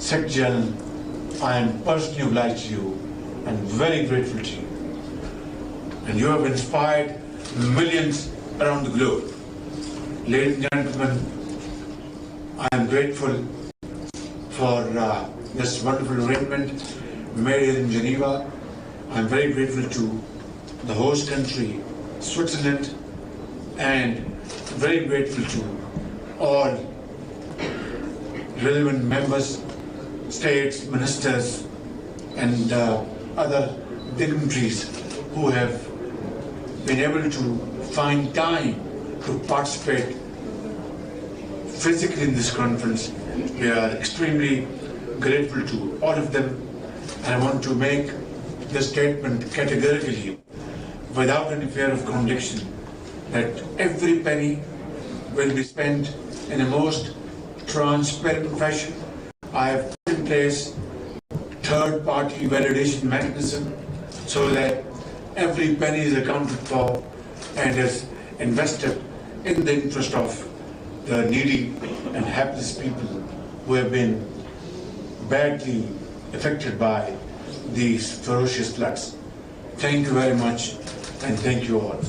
Secretary-General, I am personally obliged to you and very grateful to you. And you have inspired millions around the globe. Ladies and gentlemen, I am grateful for this wonderful arrangement made here in Geneva. I am very grateful to the host country, Switzerland, and very grateful to all relevant members, states, ministers, and other dignitaries who have been able to find time to participate physically in this conference. We are extremely grateful to all of them, and I want to make the statement categorically, without any fear of contradiction, that every penny will be spent in a most transparent fashion. I have put in place third-party validation mechanism so that every penny is accounted for and is invested in the interest of the needy and helpless people who have been badly affected by these ferocious floods. Thank you very much, and thank you all.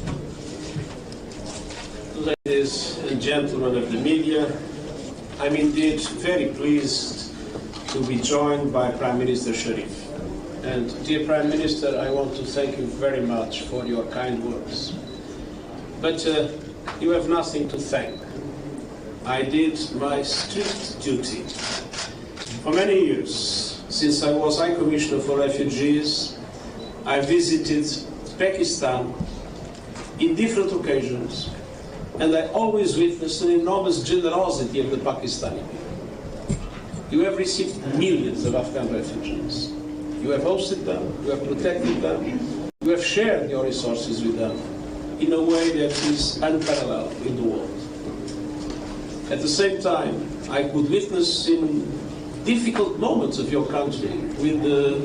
Ladies and gentlemen of the media, I'm indeed very pleased to be joined by Prime Minister Sharif. And dear Prime Minister, I want to thank you very much for your kind words. But you have nothing to thank. I did my strict duty. For many years, since I was High Commissioner for Refugees, I visited Pakistan in different occasions, and I always witnessed an enormous generosity of the Pakistani people. You have received millions of Afghan refugees. You have hosted them, you have protected them, you have shared your resources with them in a way that is unparalleled in the world. At the same time, I could witness in difficult moments of your country, with the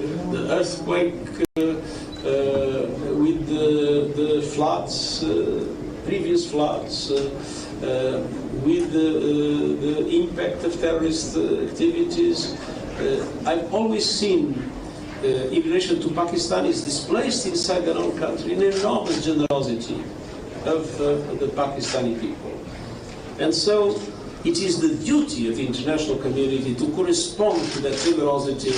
earthquake, with the floods, previous floods, with the impact of terrorist activities. I've always seen in relation to Pakistanis displaced inside their own country, an enormous generosity of the Pakistani people. And so it is the duty of the international community to correspond to that generosity,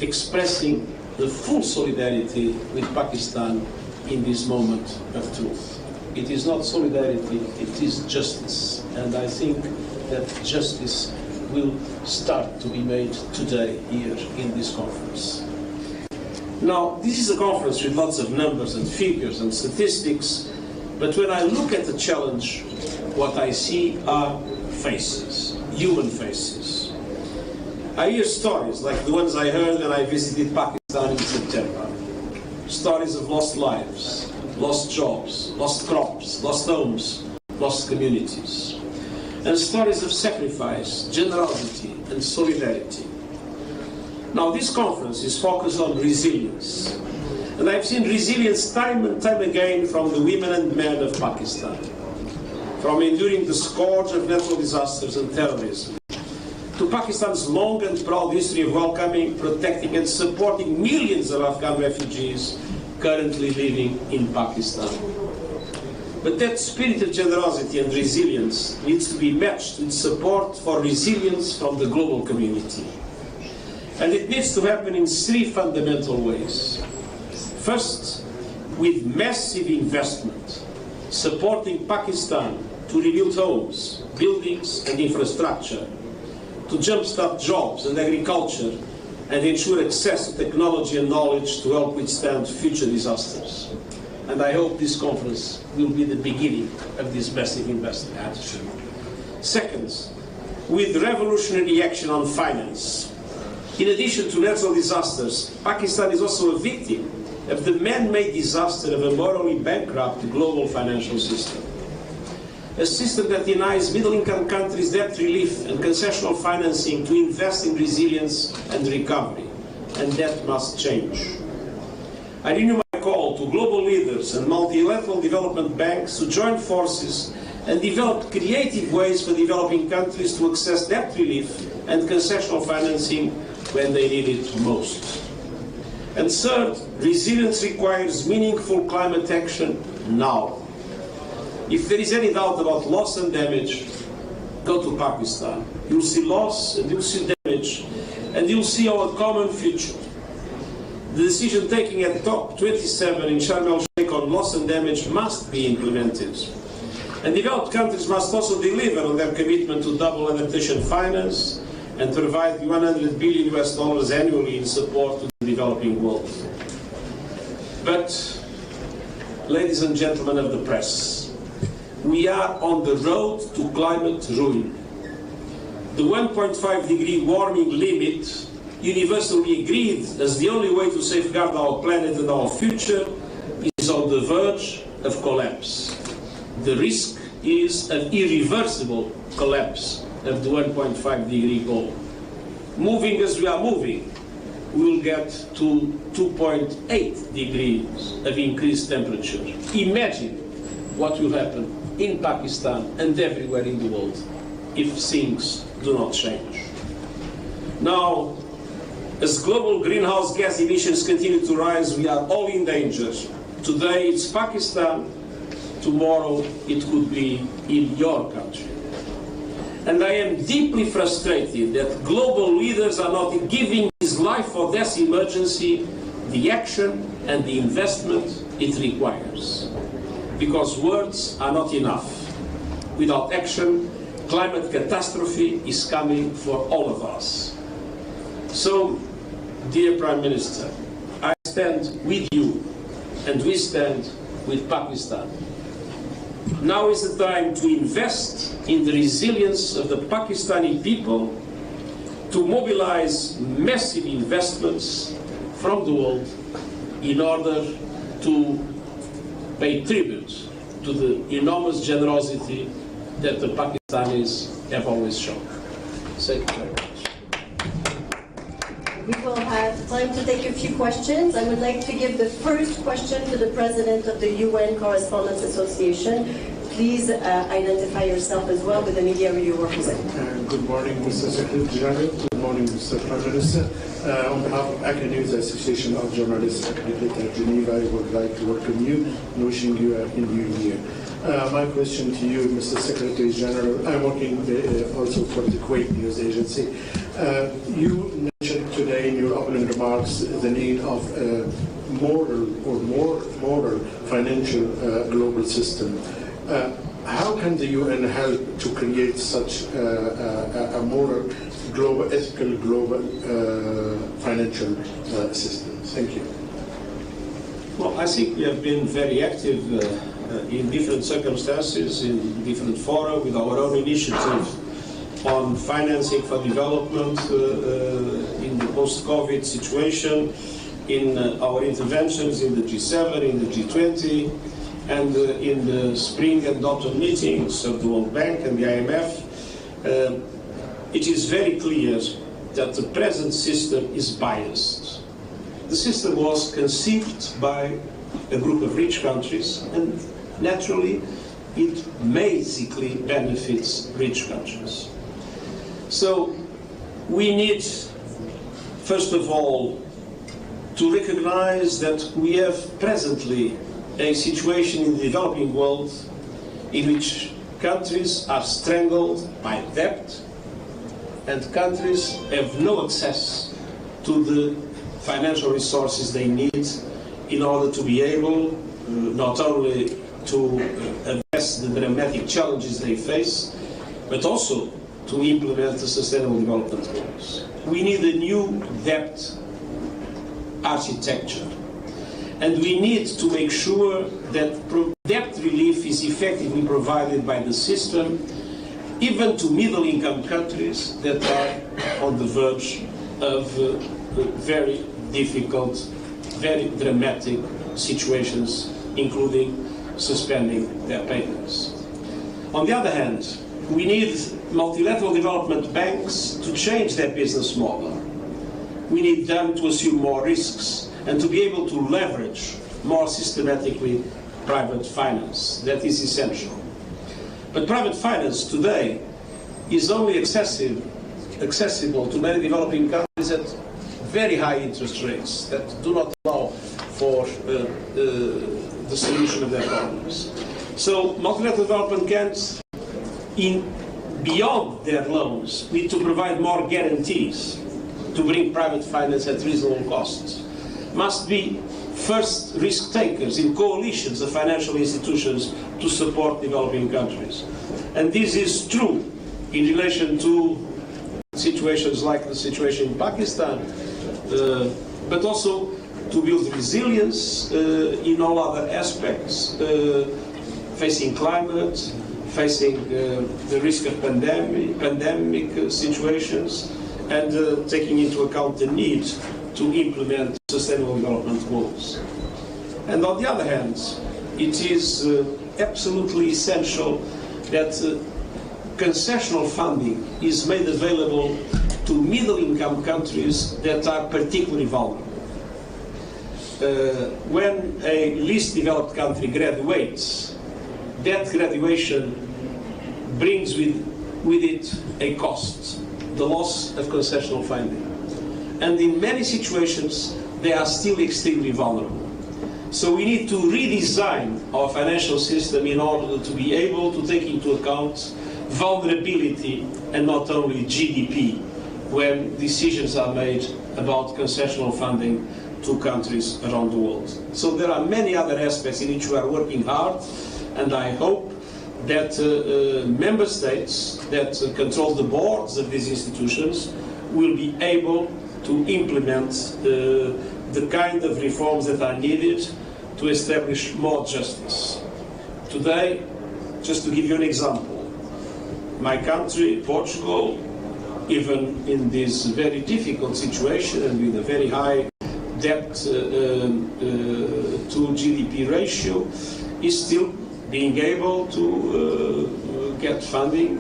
expressing the full solidarity with Pakistan in this moment of truth. It is not solidarity, it is justice. And I think that justice will start to be made today here in this conference. Now, this is a conference with lots of numbers and figures and statistics, but when I look at the challenge, what I see are faces, human faces. I hear stories like the ones I heard when I visited Pakistan in September. Stories of lost lives, lost jobs, lost crops, lost homes, lost communities. And stories of sacrifice, generosity, and solidarity. Now, this conference is focused on resilience. And I've seen resilience time and time again from the women and men of Pakistan. From enduring the scourge of natural disasters and terrorism, to Pakistan's long and proud history of welcoming, protecting, and supporting millions of Afghan refugees currently living in Pakistan. But that spirit of generosity and resilience needs to be matched with support for resilience from the global community. And it needs to happen in three fundamental ways. First, with massive investment, supporting Pakistan to rebuild homes, buildings, and infrastructure, to jumpstart jobs and agriculture, and ensure access to technology and knowledge to help withstand future disasters. And I hope this conference will be the beginning of this massive investment. Second, with revolutionary action on finance. In addition to natural disasters, Pakistan is also a victim of the man-made disaster of a morally bankrupt global financial system. A system that denies middle-income countries debt relief and concessional financing to invest in resilience and recovery. And that must change. I renew my call to global leaders and multilateral development banks to join forces and develop creative ways for developing countries to access debt relief and concessional financing when they need it most. And third, resilience requires meaningful climate action now. If there is any doubt about loss and damage, go to Pakistan. You'll see loss and you'll see damage, and you'll see our common future. The decision taken at COP27 in Sharm el-Sheikh on loss and damage must be implemented. And developed countries must also deliver on their commitment to double adaptation finance and provide $100 billion annually in support to the developing world. But, ladies and gentlemen of the press, we are on the road to climate ruin. The 1.5 degree warming limit, universally agreed as the only way to safeguard our planet and our future, is on the verge of collapse. The risk is an irreversible collapse of the 1.5 degree goal. Moving as we are moving, we will get to 2.8 degrees of increased temperature. Imagine what will happen in Pakistan and everywhere in the world if things do not change. Now, as global greenhouse gas emissions continue to rise, we are all in danger. Today it's Pakistan, tomorrow it could be in your country. And I am deeply frustrated that global leaders are not giving this life or death emergency the action and the investment it requires. Because words are not enough. Without action, climate catastrophe is coming for all of us. So, dear Prime Minister, I stand with you and we stand with Pakistan. Now is the time to invest in the resilience of the Pakistani people, to mobilize massive investments from the world in order to pay tribute to the enormous generosity that the Pakistanis have always shown. Thank you very much. We will have time to take a few questions. I would like to give the first question to the President of the UN Correspondents Association. Please identify yourself as well with the media you represent. Good morning, Mr. Secretary-General. Good morning, Mr. Prime Minister. On behalf of ACA News Association of Journalists accredited at Geneva, I would like to welcome you and wishing you a new year. My question to you, Mr. Secretary-General, I'm working also for the Kuwait News Agency. You mentioned today in your opening remarks the need of a more financial global system. How can the UN help to create such a more global, ethical global financial system? Thank you. Well, I think we have been very active in different circumstances, in different fora, with our own initiative on financing for development in the post-COVID situation, in our interventions in the G7, in the G20, and in the spring and autumn meetings of the World Bank and the IMF. It is very clear that the present system is biased. The system was conceived by a group of rich countries, and naturally it basically benefits rich countries. So we need, first of all, to recognize that we have presently a situation in the developing world in which countries are strangled by debt and countries have no access to the financial resources they need in order to be able not only to address the dramatic challenges they face, but also to implement the Sustainable Development Goals. We need a new debt architecture. And we need to make sure that debt relief is effectively provided by the system, even to middle-income countries that are on the verge of very difficult, very dramatic situations, including suspending their payments. On the other hand, we need multilateral development banks to change their business model. We need them to assume more risks and to be able to leverage more systematically private finance. That is essential. But private finance today is only accessible accessible to many developing countries at very high interest rates that do not allow for the solution of their problems. So multilateral development camps, beyond their loans, need to provide more guarantees to bring private finance at reasonable costs. Must be first risk takers in coalitions of financial institutions to support developing countries. And this is true in relation to situations like the situation in Pakistan, but also to build resilience in all other aspects, facing climate, facing the risk of pandemic situations, and taking into account the need to implement sustainable development goals. And on the other hand, it is absolutely essential that concessional funding is made available to middle-income countries that are particularly vulnerable. When a least developed country graduates, that graduation brings with it a cost, the loss of concessional funding. And in many situations, they are still extremely vulnerable. So we need to redesign our financial system in order to be able to take into account vulnerability and not only GDP when decisions are made about concessional funding to countries around the world. So there are many other aspects in which we are working hard, and I hope that member states that control the boards of these institutions will be able to implement the kind of reforms that are needed to establish more justice. Today, just to give you an example, my country, Portugal, even in this very difficult situation and with a very high debt to GDP ratio, is still being able to get funding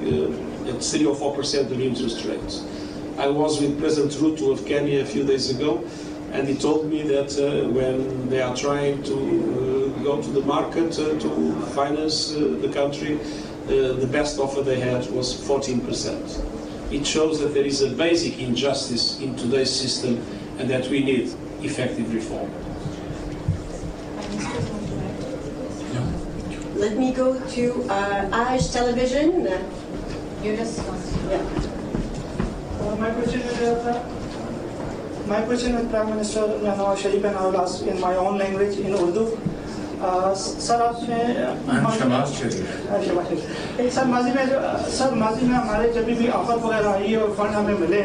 at 3 or 4% of interest rates. I was with President Ruto of Kenya a few days ago, and he told me that when they are trying to go to the market to finance the country, the best offer they had was 14%. It shows that there is a basic injustice in today's system and that we need effective reform. Let me go to Ash Television. You just want to. Yeah. My question is Prime Minister Sharif, and I will ask in my own language, in Urdu. Sir आपने शहबाज शरीफ sir माजी में हमारे जब भी आफत वगैरह आई है और फंड हमें मिले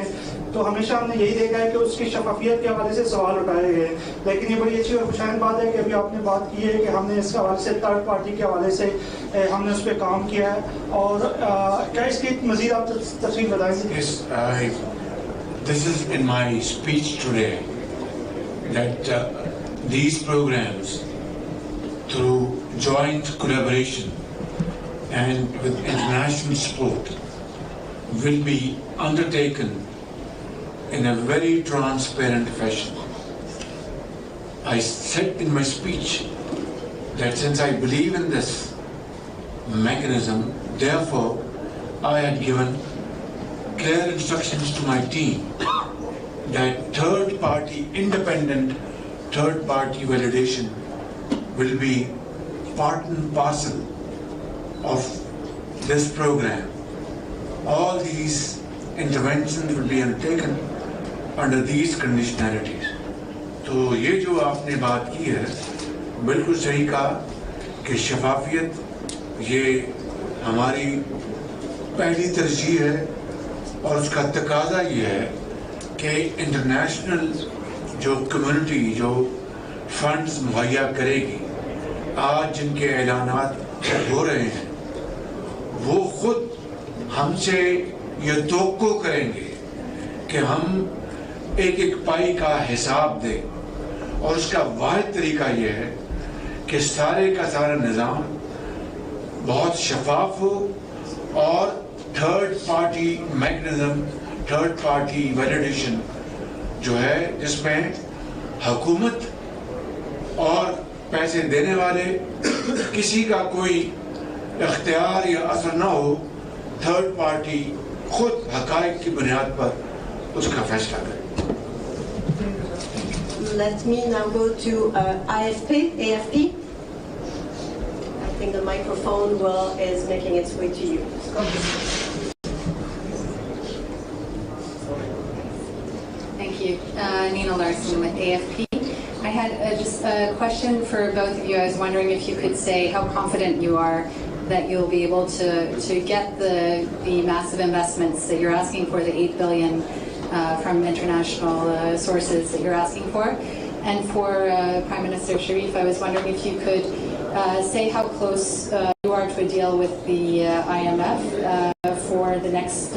तो हमेशा हमने यही देखा है कि उसकी शफाफियत के हवाले से सवाल उठाए गए, लेकिन ये बड़ी अच्छी और खुशहाल बात है कि अभी आपने बात की है कि हमने इसके हवाले से थर्ड पार्टी के हवाले से हमने उस पर काम किया है, और क्या इसकी मज़ीद आप तफसील बताएंगे? Yes, this is in my speech today that these programs, through joint collaboration and with international support, will be undertaken in a very transparent fashion. I said in my speech that since I believe in this mechanism, therefore I had given clear instructions to my team that independent third-party validation will be part and parcel of this program. All these interventions will be undertaken under these conditionalities. तो ये जो आपने बात की है बिल्कुल सही कहा कि शफाफियत ये हमारी पहली तरजीह है, और उसका तकाजा ये है कि इंटरनेशनल जो कम्युनिटी जो फंड्स मुहैया करेगी, आज जिनके ऐलानात हो रहे हैं, वो खुद हमसे ये तवक्को करेंगे कि हम एक एक पाई का हिसाब दें, और उसका वाहिद तरीका ये है कि सारे का सारा निज़ाम बहुत शफाफ हो और third party mechanism, third party validation जो है जिसमें हुकूमत और पैसे देने वाले किसी का कोई इख्तियार या असर ना हो, थर्ड पार्टी खुद हकायक की बुनियाद पर उसका फैसला करें। Let me now go to AFP. I think the microphone is making its way to you. Thank you. Nina Larson with AFP. I had just a question for both of you. I was wondering if you could say how confident you are that you'll be able to get the massive investments that you're asking for, the $8 billion from international sources that you're asking for. And for Prime Minister Sharif, I was wondering if you could say how close you are to a deal with the IMF for the next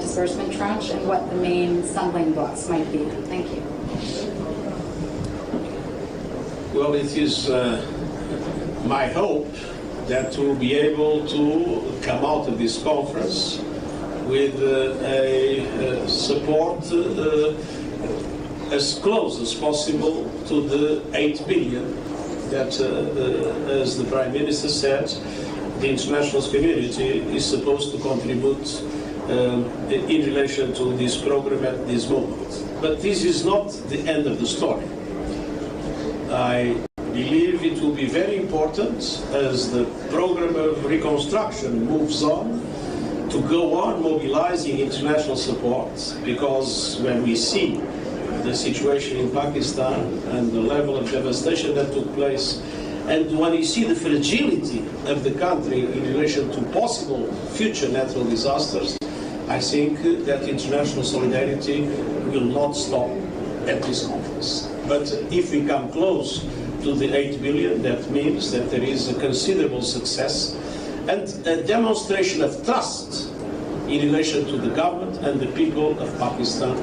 disbursement tranche and what the main stumbling blocks might be. Thank you. Well, it is my hope that we'll be able to come out of this conference with a support as close as possible to the 8 billion that, as the Prime Minister said, the international community is supposed to contribute in relation to this program at this moment. But this is not the end of the story. I believe it will be very important as the program of reconstruction moves on to go on mobilizing international support, because when we see the situation in Pakistan and the level of devastation that took place, and when you see the fragility of the country in relation to possible future natural disasters, I think that international solidarity will not stop at this conference. But if we come close to the 8 billion, that means that there is a considerable success and a demonstration of trust in relation to the government and the people of Pakistan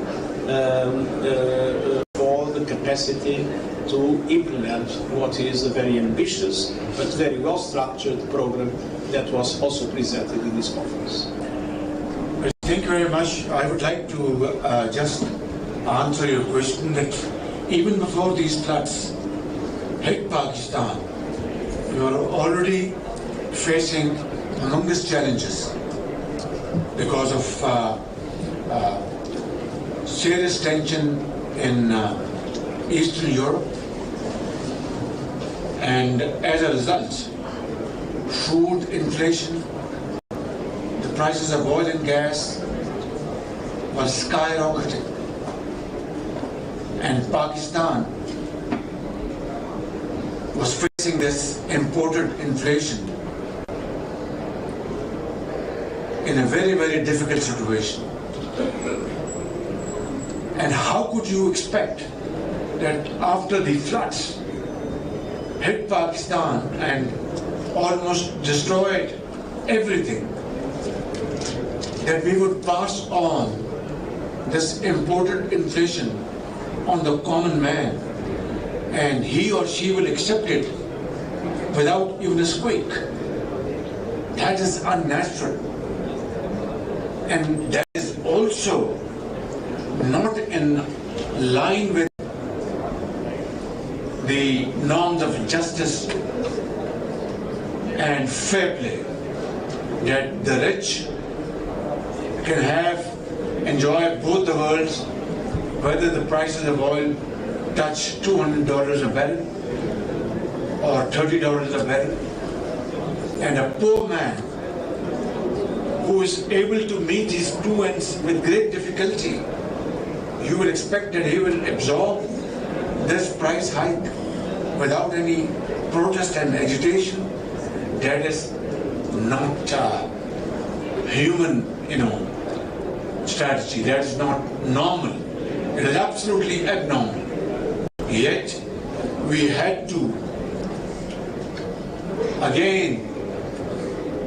for the capacity to implement what is a very ambitious but very well-structured program that was also presented in this conference. Thank you very much. I would like to just answer your question that even before these floods hit Pakistan, we are already facing humongous challenges because of serious tension in Eastern Europe, and as a result, food inflation, the prices of oil and gas were skyrocketing, and Pakistan was facing this imported inflation in a very, very difficult situation. And how could you expect that after the floods hit Pakistan and almost destroyed everything, that we would pass on this imported inflation on the common man, and he or she will accept it without even a squeak? That is unnatural. And that is also not in line with the norms of justice and fair play, that the rich can enjoy both the worlds, whether the prices of oil touch $200 a barrel or $30 a barrel, and a poor man who is able to meet these two ends with great difficulty, you will expect that he will absorb this price hike without any protest and agitation. That is not human, strategy. That is not normal. It is absolutely abnormal. Yet we had to again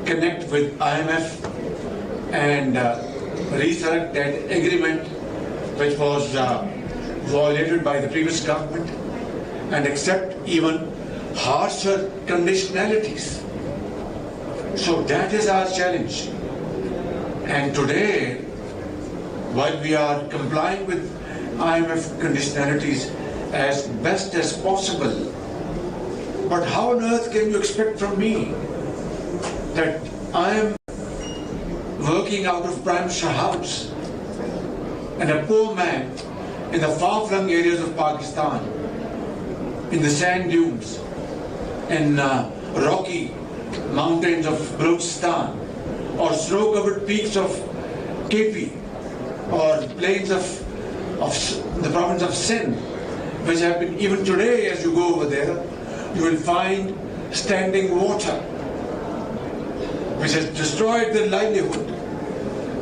connect with IMF and resurrect that agreement which was violated by the previous government, and accept even harsher conditionalities. So that is our challenge. And today, while we are complying with IMF conditionalities as best as possible, but how on earth can you expect from me that I am working out of primary house, and a poor man in the far-flung areas of Pakistan, in the sand dunes, in rocky mountains of Balochistan, or snow-covered peaks of KP, or plains of the province of Sindh, which have been, even today as you go over there, you will find standing water, which has destroyed their livelihood,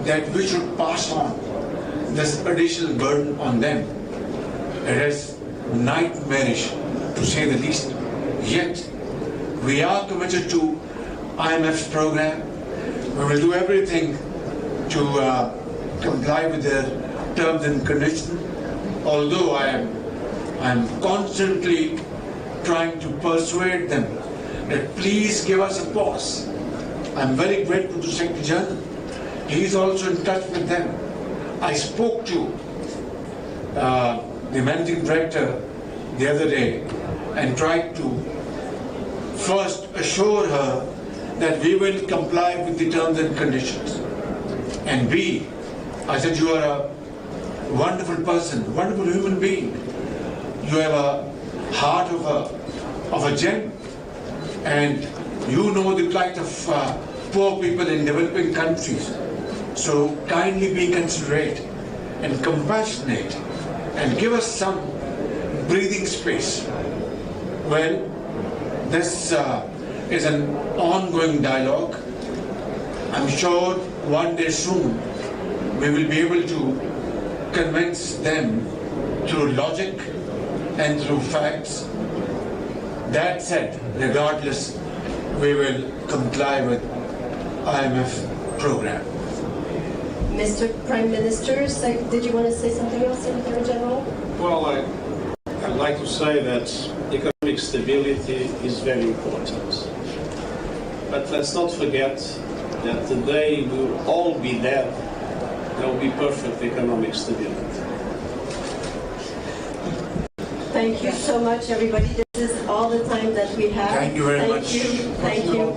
that we should pass on this additional burden on them. It is nightmarish, to say the least. Yet, we are committed to IMF's program. We will do everything to comply with their terms and conditions, although I am constantly trying to persuade them that please give us a pause. I'm very grateful to Secretary-General. He is also in touch with them. I spoke to the Managing Director the other day and tried to first assure her that we will comply with the terms and conditions. And B, I said, you are a wonderful person, wonderful human being. You have a heart of a gem, and you know the plight of poor people in developing countries. So kindly be considerate and compassionate and give us some breathing space. Well, this is an ongoing dialogue. I'm sure one day soon we will be able to convince them through logic and through facts. That said, regardless, we will comply with IMF program. Mr. Prime Minister, did you want to say something else, Secretary General? Well, I'd like to say that economic stability is very important. But let's not forget that the day we will all be dead, there will be perfect economic stability. Thank you so much, everybody. This is all the time that we have. Thank you very much. Thank you.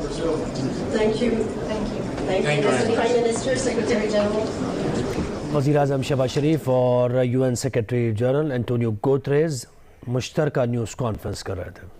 Thank you. Thank you. Thank you, Mr. Prime Minister, Secretary General. वज़ीर-ए-आज़म शहबाज शरीफ और UN secretary general Antonio Guterres मुश्तरका news conference कर रहे थे।